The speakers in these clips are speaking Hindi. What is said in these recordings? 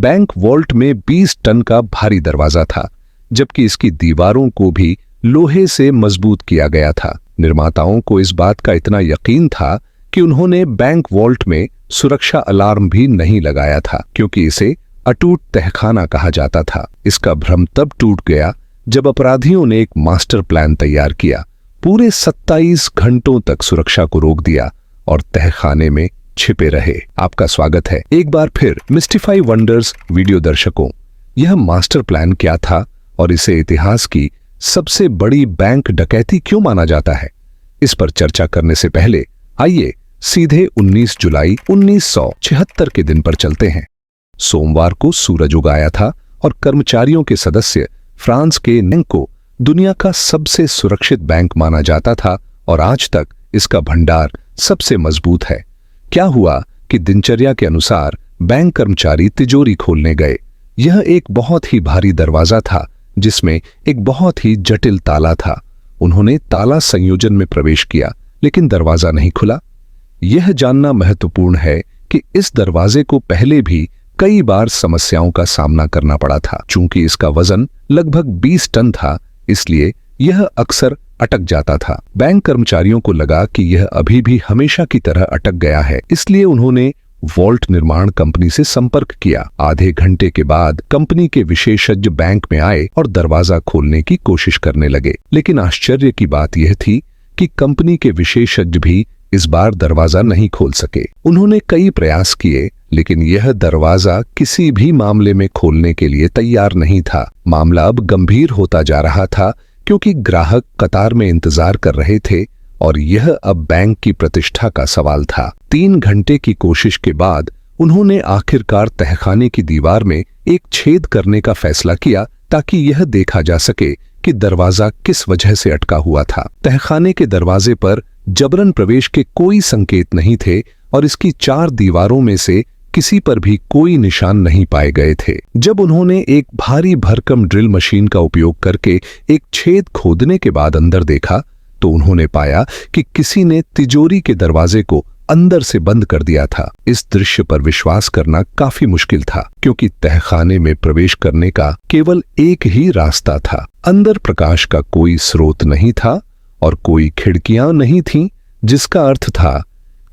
बैंक वॉल्ट में 20 टन का भारी दरवाजा था, जबकि इसकी दीवारों को भी लोहे से मजबूत किया गया था। निर्माताओं को इस बात का इतना यकीन था कि उन्होंने बैंक वॉल्ट में सुरक्षा अलार्म भी नहीं लगाया था, क्योंकि इसे अटूट तहखाना कहा जाता था। इसका भ्रम तब टूट गया जब अपराधियों ने एक मास्टर प्लान तैयार किया, पूरे 27 घंटों तक सुरक्षा को रोक दिया और तहखाने में छिपे रहे। आपका स्वागत है एक बार फिर मिस्टिफाई वंडर्स वीडियो दर्शकों। यह मास्टर प्लान क्या था और इसे इतिहास की सबसे बड़ी बैंक डकैती क्यों माना जाता है, इस पर चर्चा करने से पहले आइए सीधे 19 जुलाई 1976 के दिन पर चलते हैं। सोमवार को सूरज उगाया था और कर्मचारियों के सदस्य फ्रांस के बैंक को दुनिया का सबसे सुरक्षित बैंक माना जाता था और आज तक इसका भंडार सबसे मजबूत है। क्या हुआ कि दिनचर्या के अनुसार बैंक कर्मचारी तिजोरी खोलने गए। यह एक बहुत ही भारी दरवाजा था जिसमें एक बहुत ही जटिल ताला था। उन्होंने ताला संयोजन में प्रवेश किया, लेकिन दरवाजा नहीं खुला। यह जानना महत्वपूर्ण है कि इस दरवाजे को पहले भी कई बार समस्याओं का सामना करना पड़ा था। चूंकि इसका वजन लगभग 20 टन था, इसलिए यह अक्सर अटक जाता था। बैंक कर्मचारियों को लगा कि यह अभी भी हमेशा की तरह अटक गया है, इसलिए उन्होंने वॉल्ट निर्माण कंपनी से संपर्क किया। आधे घंटे के बाद कंपनी के विशेषज्ञ बैंक में आए और दरवाजा खोलने की कोशिश करने लगे, लेकिन आश्चर्य की बात यह थी कि कंपनी के विशेषज्ञ भी इस बार दरवाजा नहीं खोल सके। उन्होंने कई प्रयास किए, लेकिन यह दरवाजा किसी भी मामले में खोलने के लिए तैयार नहीं था। मामला अब गंभीर होता जा रहा था, क्योंकि ग्राहक कतार में इंतजार कर रहे थे और यह अब बैंक की प्रतिष्ठा का सवाल था। 3 घंटे की कोशिश के बाद उन्होंने आखिरकार तहखाने की दीवार में एक छेद करने का फैसला किया, ताकि यह देखा जा सके कि दरवाजा किस वजह से अटका हुआ था। तहखाने के दरवाजे पर जबरन प्रवेश के कोई संकेत नहीं थे और इसकी 4 दीवारों में से किसी पर भी कोई निशान नहीं पाए गए थे। जब उन्होंने एक भारी भरकम ड्रिल मशीन का उपयोग करके एक छेद खोदने के बाद अंदर देखा, तो उन्होंने पाया कि किसी ने तिजोरी के दरवाजे को अंदर से बंद कर दिया था। इस दृश्य पर विश्वास करना काफी मुश्किल था, क्योंकि तहखाने में प्रवेश करने का केवल एक ही रास्ता था। अंदर प्रकाश का कोई स्रोत नहीं था और कोई खिड़कियां नहीं थीं, जिसका अर्थ था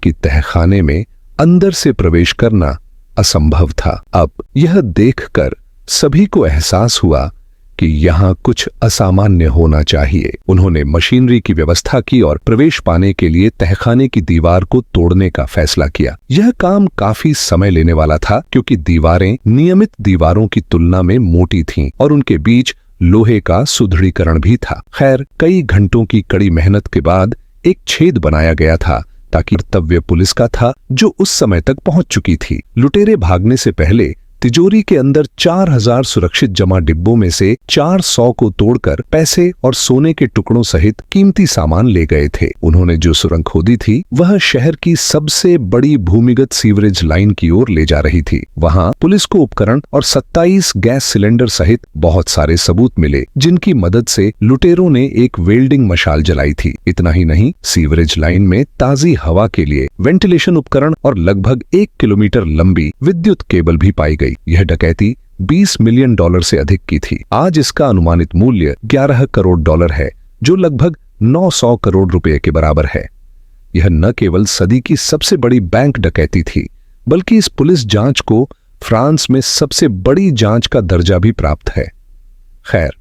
कि तहखाने में अंदर से प्रवेश करना असंभव था। अब यह देखकर सभी को एहसास हुआ कि यहाँ कुछ असामान्य होना चाहिए। उन्होंने मशीनरी की व्यवस्था की और प्रवेश पाने के लिए तहखाने की दीवार को तोड़ने का फैसला किया। यह काम काफी समय लेने वाला था, क्योंकि दीवारें नियमित दीवारों की तुलना में मोटी थीं और उनके बीच लोहे का सुदृढ़ीकरण भी था। खैर, कई घंटों की कड़ी मेहनत के बाद एक छेद बनाया गया था, ताकि कर्तव्य पुलिस का था, जो उस समय तक पहुंच चुकी थी। लुटेरे भागने से पहले तिजोरी के अंदर 4000 सुरक्षित जमा डिब्बों में से 400 को तोड़कर पैसे और सोने के टुकड़ों सहित कीमती सामान ले गए थे। उन्होंने जो सुरंग खोदी थी वह शहर की सबसे बड़ी भूमिगत सीवरेज लाइन की ओर ले जा रही थी। वहां पुलिस को उपकरण और 27 गैस सिलेंडर सहित बहुत सारे सबूत मिले, जिनकी मदद से लुटेरों ने एक वेल्डिंग मशाल जलाई थी। इतना ही नहीं, सीवरेज लाइन में ताजी हवा के लिए वेंटिलेशन उपकरण और लगभग 1 किलोमीटर लंबी विद्युत केबल भी पाई गई। यह डकैती $20 मिलियन से अधिक की थी। आज इसका अनुमानित मूल्य $11 करोड़ है, जो लगभग 900 करोड़ रुपए के बराबर है। यह न केवल सदी की सबसे बड़ी बैंक डकैती थी, बल्कि इस पुलिस जांच को फ्रांस में सबसे बड़ी जांच का दर्जा भी प्राप्त है। खैर,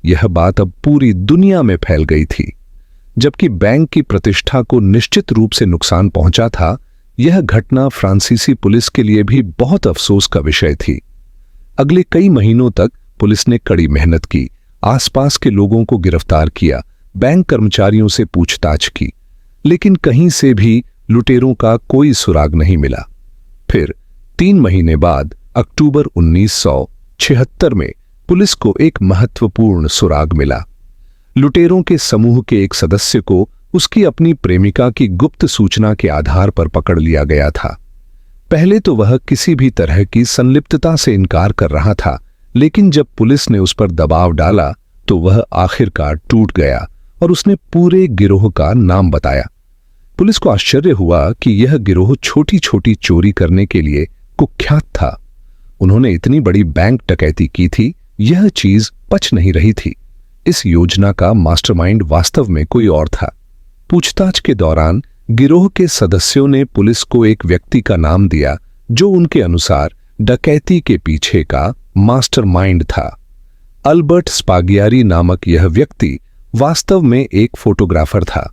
यह बात अब पूरी दुनिया में फैल गई थी। जबकि बैंक की प्रतिष्ठा को निश्चित रूप से नुकसान पहुंचा था, यह घटना फ्रांसीसी पुलिस के लिए भी बहुत अफसोस का विषय थी। अगले कई महीनों तक पुलिस ने कड़ी मेहनत की, आसपास के लोगों को गिरफ्तार किया, बैंक कर्मचारियों से पूछताछ की, लेकिन कहीं से भी लुटेरों का कोई सुराग नहीं मिला। फिर 3 महीने बाद अक्टूबर 1976 में पुलिस को एक महत्वपूर्ण सुराग मिला। लुटेरों के समूह के एक सदस्य को उसकी अपनी प्रेमिका की गुप्त सूचना के आधार पर पकड़ लिया गया था। पहले तो वह किसी भी तरह की संलिप्तता से इनकार कर रहा था, लेकिन जब पुलिस ने उस पर दबाव डाला तो वह आखिरकार टूट गया और उसने पूरे गिरोह का नाम बताया। पुलिस को आश्चर्य हुआ कि यह गिरोह छोटी छोटी चोरी करने के लिए कुख्यात था। उन्होंने इतनी बड़ी बैंक डकैती की थी, यह चीज पच नहीं रही थी। इस योजना का मास्टरमाइंड वास्तव में कोई और था। पूछताछ के दौरान गिरोह के सदस्यों ने पुलिस को एक व्यक्ति का नाम दिया जो उनके अनुसार डकैती के पीछे का मास्टरमाइंड था। अल्बर्ट स्पागियारी नामक यह व्यक्ति वास्तव में एक फोटोग्राफर था।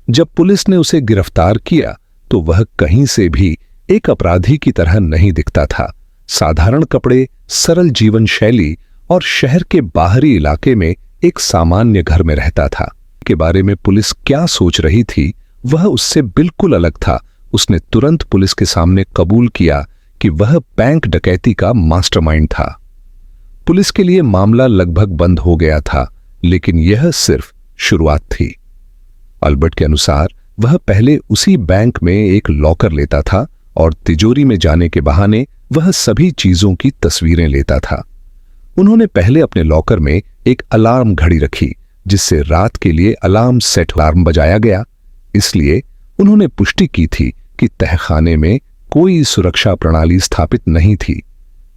जब पुलिस ने उसे गिरफ्तार किया तो वह कहीं से भी एक अपराधी की तरह नहीं दिखता था। साधारण कपड़े, सरल जीवन शैली और शहर के बाहरी इलाके में एक सामान्य घर में रहता था। के बारे में पुलिस क्या सोच रही थी वह उससे बिल्कुल अलग था। उसने तुरंत पुलिस के सामने कबूल किया कि वह बैंक डकैती का मास्टरमाइंड था। पुलिस के लिए मामला लगभग बंद हो गया था, लेकिन यह सिर्फ शुरुआत थी। अल्बर्ट के अनुसार वह पहले उसी बैंक में एक लॉकर लेता था और तिजोरी में जाने के बहाने वह सभी चीजों की तस्वीरें लेता था। उन्होंने पहले अपने लॉकर में एक अलार्म घड़ी रखी जिससे रात के लिए अलार्म सेट अलार्म बजाया गया। इसलिए उन्होंने पुष्टि की थी कि तहखाने में कोई सुरक्षा प्रणाली स्थापित नहीं थी।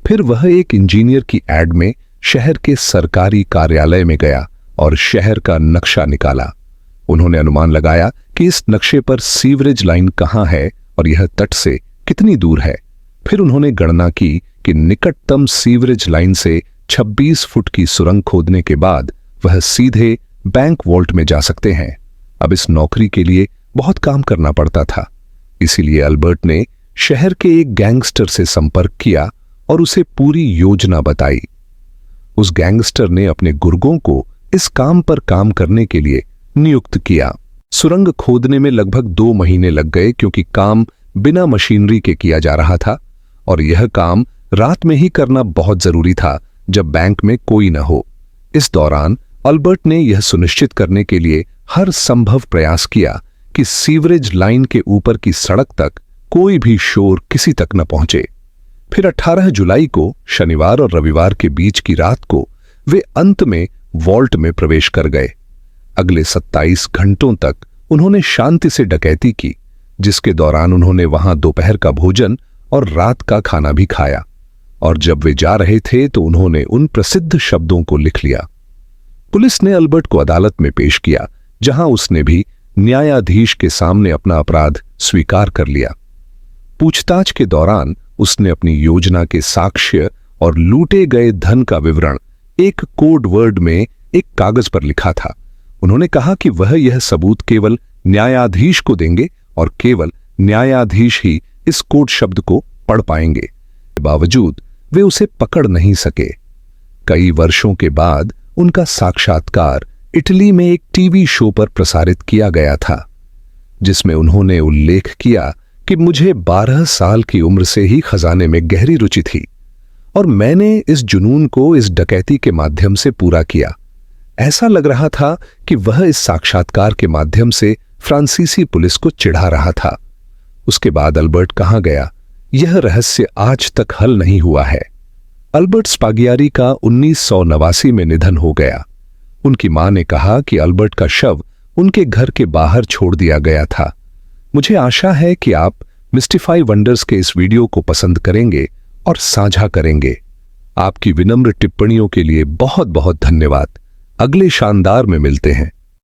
फिर वह एक इंजीनियर की एड में शहर के सरकारी कार्यालय में गया और शहर का नक्शा निकाला। उन्होंने अनुमान लगाया कि इस नक्शे पर सीवरेज लाइन कहां है और यह तट से कितनी दूर है। फिर उन्होंने गणना की कि निकटतम सीवरेज लाइन से 26 फुट की सुरंग खोदने के बाद वह सीधे बैंक वॉल्ट में जा सकते हैं। अब इस नौकरी के लिए बहुत काम करना पड़ता था, इसीलिए अल्बर्ट ने शहर के एक गैंगस्टर से संपर्क किया और उसे पूरी योजना बताई। उस गैंगस्टर ने अपने गुर्गों को इस काम पर काम करने के लिए नियुक्त किया। सुरंग खोदने में लगभग 2 महीने लग गए क्योंकि काम बिना मशीनरी के किया जा रहा था और यह काम रात में ही करना बहुत जरूरी था जब बैंक में कोई न हो। इस दौरान अल्बर्ट ने यह सुनिश्चित करने के लिए हर संभव प्रयास किया कि सीवरेज लाइन के ऊपर की सड़क तक कोई भी शोर किसी तक न पहुंचे। फिर 18 जुलाई को, शनिवार और रविवार के बीच की रात को, वे अंत में वॉल्ट में प्रवेश कर गए। अगले 27 घंटों तक उन्होंने शांति से डकैती की, जिसके दौरान उन्होंने वहां दोपहर का भोजन और रात का खाना भी खाया। और जब वे जा रहे थे तो उन्होंने उन प्रसिद्ध शब्दों को लिख लिया। पुलिस ने अल्बर्ट को अदालत में पेश किया, जहां उसने भी न्यायाधीश के सामने अपना अपराध स्वीकार कर लिया। पूछताछ के दौरान उसने अपनी योजना के साक्ष्य और लूटे गए धन का विवरण एक कोड वर्ड में एक कागज पर लिखा था। उन्होंने कहा कि वह यह सबूत केवल न्यायाधीश को देंगे और केवल न्यायाधीश ही इस कोड शब्द को पढ़ पाएंगे। बावजूद वे उसे पकड़ नहीं सके। कई वर्षों के बाद उनका साक्षात्कार इटली में एक टीवी शो पर प्रसारित किया गया था, जिसमें उन्होंने उल्लेख किया कि मुझे 12 साल की उम्र से ही खजाने में गहरी रुचि थी और मैंने इस जुनून को इस डकैती के माध्यम से पूरा किया। ऐसा लग रहा था कि वह इस साक्षात्कार के माध्यम से फ्रांसीसी पुलिस को चिढ़ा रहा था। उसके बाद अल्बर्ट कहां गया, यह रहस्य आज तक हल नहीं हुआ है। अल्बर्ट स्पागियारी का 1989 में निधन हो गया। उनकी मां ने कहा कि अल्बर्ट का शव उनके घर के बाहर छोड़ दिया गया था। मुझे आशा है कि आप मिस्टिफाई वंडर्स के इस वीडियो को पसंद करेंगे और साझा करेंगे। आपकी विनम्र टिप्पणियों के लिए बहुत बहुत धन्यवाद। अगले शानदार में मिलते हैं।